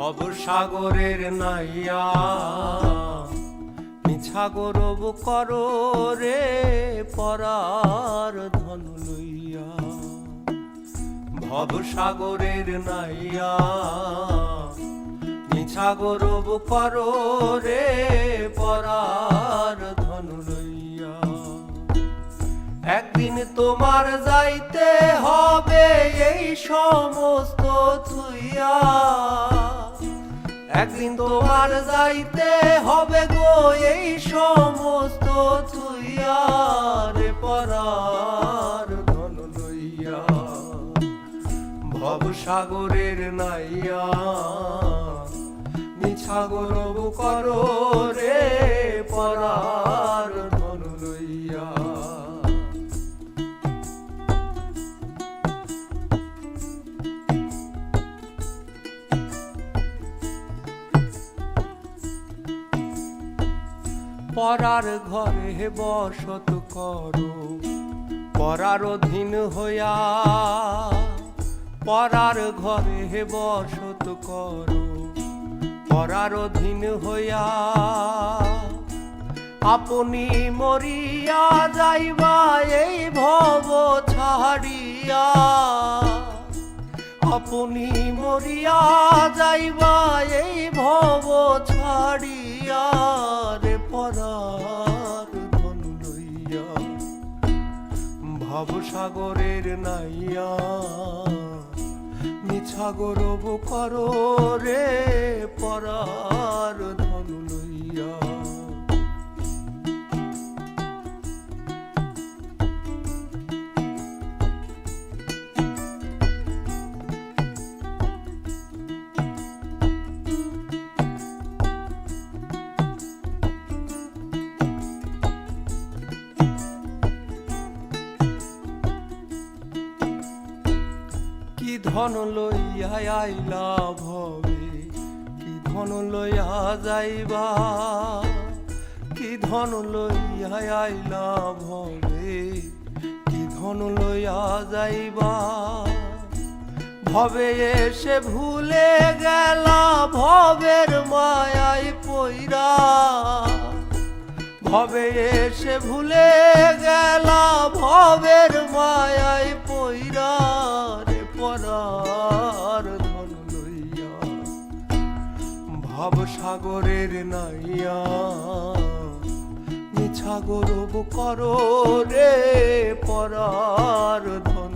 ভবসাগরের নাইয়া মিছা গৌরব করো রে পরার ধন লইয়া। ভবসাগরের নাইয়া মিছা গৌরব করো রে পরার ধন লইয়া। একদিন তোমার যাইতে হবে এই সমস্ত থুইয়া। একদিন তোমার যাইতে হবে গো এই সমস্ত থুইয়া রে পরার ধন লইয়া। ভবসাগরের নাইয়া মিছা গৌরব করো রে পরার ধন লইয়া। পরার ঘরে বসত করো পরার অধীন হইয়া। পরার ঘরে বসত করো পরার অধীন হইয়া। আপনি মরিয়া যাইবা এই ভব ছাড়িয়া। আপনি মরিয়া যাইবা এই ভব ছাড়িয়া রে পরার ধন লইয়া। ভবসাগরের নাইয়া মিছা গৌরব করো রে পরার ধন লইয়া। কি ধন লইয়া আইলা ভবে কি ধন লইয়া যাইবা। কি ধন লইয়া আইলা ভবে কি ধন লইয়া যাইবা। ভবে এসে ভুলে গেলা ভবের মায়ায় পইরা। ভবে এসে ভুলে গেলা ভবের মায়ায় পইরা রে পরার ধন লইয়া। ভবসাগরের নাইয়া মিছা গৌরব করো রে পরার ধন